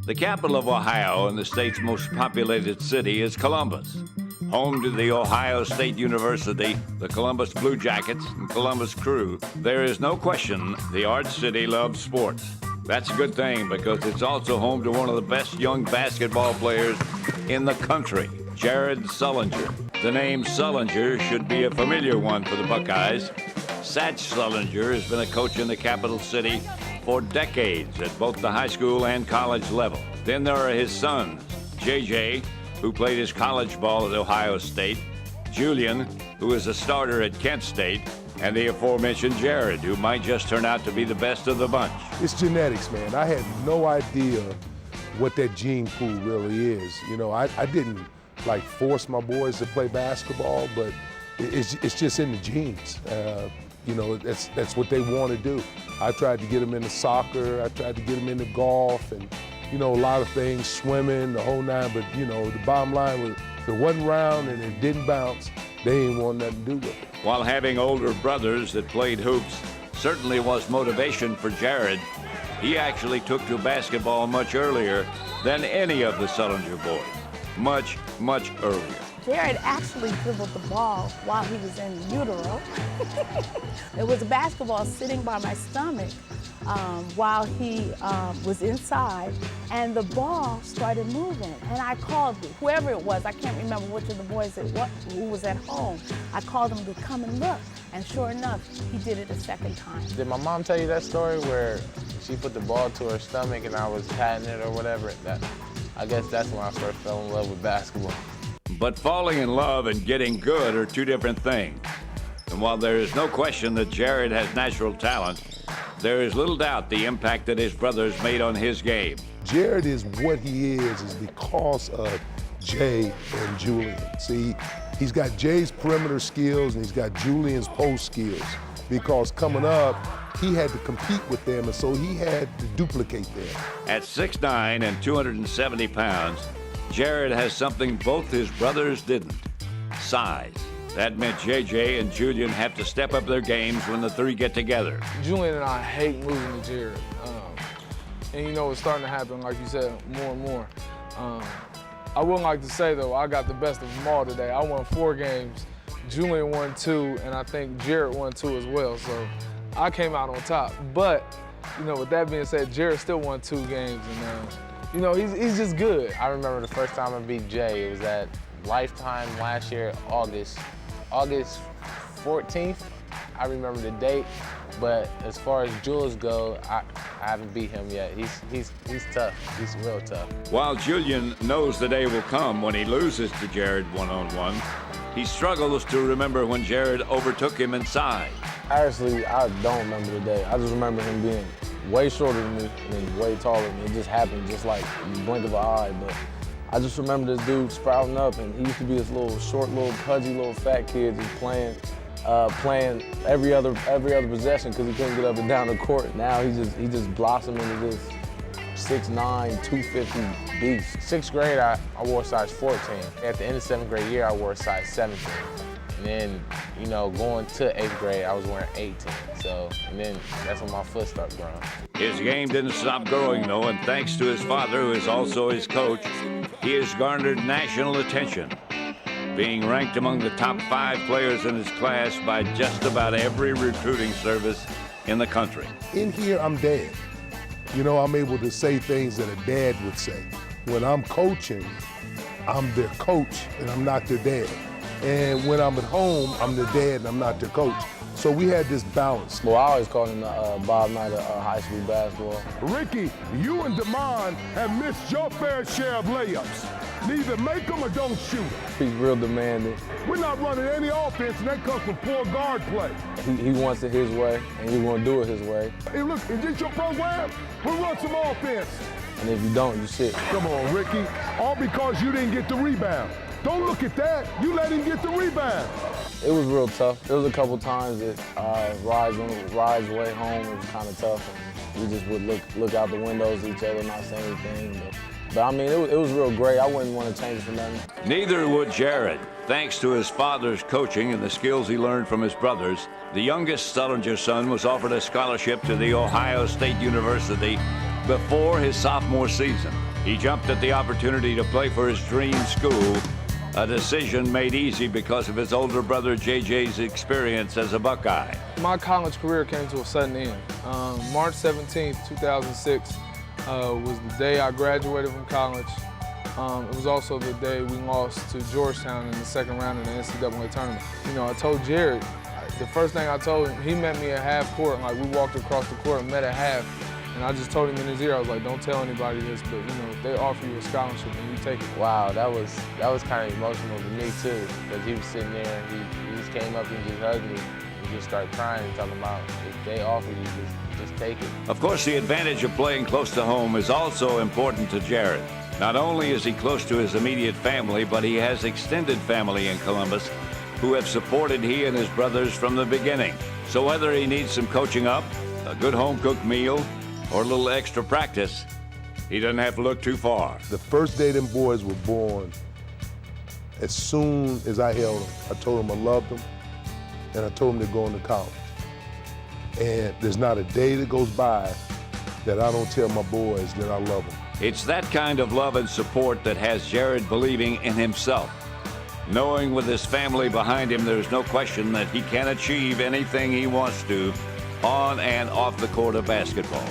The capital of Ohio and the state's most populated city is Columbus. Home to the Ohio State University, the Columbus Blue Jackets, and Columbus Crew, there is no question the Art City loves sports. That's a good thing because it's also home to one of the best young basketball players in the country, Jared Sullinger. The name Sullinger should be a familiar one for the Buckeyes. SATCH Sullinger has been a coach in the capital city for decades at both the high school and college level. Then there are his sons, JJ, who played his college ball at Ohio State, Julian, who is a starter at Kent State, and the aforementioned Jared, who might just turn out to be the best of the bunch. It's genetics, man. I had no idea what that gene pool really is. You know, I didn't like force my boys to play basketball, but it's just in the genes. You know, that's what they want to do. I tried to get them into soccer, I tried to get them into golf, and, you know, a lot of things, swimming, the whole nine, but, you know, the bottom line was if it wasn't round and it didn't bounce, they ain't want nothing to do with it. While having older brothers that played hoops certainly was motivation for Jared, he actually took to basketball much earlier than any of the Sullinger boys. Much, much earlier. Jared actually dribbled the ball while he was in utero. There was a basketball sitting by my stomach while he was inside, and the ball started moving. And I called whoever it was, I can't remember which of the boys who was at home. I called him to come and look, and sure enough, he did it a second time. Did my mom tell you that story where she put the ball to her stomach and I was patting it or whatever? I guess that's when I first fell in love with basketball. But falling in love and getting good are two different things. And while there is no question that Jared has natural talent, there is little doubt the impact that his brothers made on his game. Jared is what he is because of Jay and Julian. See, he's got Jay's perimeter skills and he's got Julian's post skills, because coming up, he had to compete with them, and so he had to duplicate them. At 6'9" and 270 pounds, Jared has something both his brothers didn't: size. That meant JJ and Julian have to step up their games when the three get together. Julian and I hate losing to Jared. And you know, it's starting to happen, like you said, more and more. I wouldn't like to say, though, I got the best of them all today. I won 4 games, Julian won 2, and I think Jared won 2 as well. So I came out on top. But, you know, with that being said, Jared still won 2 games, and you know, he's just good. I remember the first time I beat Jay, it was at Lifetime last year, August 14th. I remember the date, but as far as Jules go, I haven't beat him yet. He's tough, he's real tough. While Julian knows the day will come when he loses to Jared one-on-one, he struggles to remember when Jared overtook him in size. Honestly, I don't remember the day. I just remember him being way shorter than me and then way taller than me. It just happened just like in the blink of an eye. But I just remember this dude sprouting up, and he used to be this little short, little pudgy, little fat kid just playing every other possession because he couldn't get up and down the court. Now he just blossomed into this 6'9", 250 beast. 6th grade, I wore size 14. At the end of 7th grade year, I wore size 17. And then, you know, going to 8th grade, I was wearing 18. So, and then that's when my foot started growing. His game didn't stop growing, though, and thanks to his father, who is also his coach, he has garnered national attention, being ranked among the top 5 players in his class by just about every recruiting service in the country. In here, I'm dad. You know, I'm able to say things that a dad would say. When I'm coaching, I'm their coach and I'm not their dad. And when I'm at home, I'm the dad and I'm not the coach. So we had this balance. Well, I always called him the Bob Knight of high school basketball. Ricky, you and DeMond have missed your fair share of layups. Neither make them or don't shoot them. He's real demanding. We're not running any offense, and that comes from poor guard play. He wants it his way, and he's going to do it his way. Hey, look, is this your program? We'll run some offense. And if you don't, you sit. Come on, Ricky. All because you didn't get the rebound. Don't look at that. You let him get the rebound. It was real tough. There was a couple times that rides way home, it was kind of tough. And we just would look out the windows at each other, not say anything. But I mean, it was real great. I wouldn't want to change it for nothing. Neither would Jared. Thanks to his father's coaching and the skills he learned from his brothers, the youngest Sullinger son was offered a scholarship to the Ohio State University before his sophomore season. He jumped at the opportunity to play for his dream school, a decision made easy because of his older brother JJ's experience as a Buckeye. My college career came to a sudden end. March 17th, 2006 was the day I graduated from college. It was also the day we lost to Georgetown in the second round of the NCAA tournament. You know, I told Jared, the first thing I told him, he met me at half court, like we walked across the court and met at half. And I just told him in his ear, I was like, don't tell anybody this, but you know, if they offer you a scholarship, then you take it. Wow, that was kind of emotional to me too, because he was sitting there and he just came up and just hugged me and just started crying and talking about if they offer you, just take it. Of course, the advantage of playing close to home is also important to Jared. Not only is he close to his immediate family, but he has extended family in Columbus who have supported he and his brothers from the beginning. So whether he needs some coaching up, a good home-cooked meal, or a little extra practice, he doesn't have to look too far. The first day them boys were born, as soon as I held them, I told them I loved them, and I told them they're going to college. And there's not a day that goes by that I don't tell my boys that I love them. It's that kind of love and support that has Jared believing in himself, knowing with his family behind him there's no question that he can achieve anything he wants to on and off the court of basketball.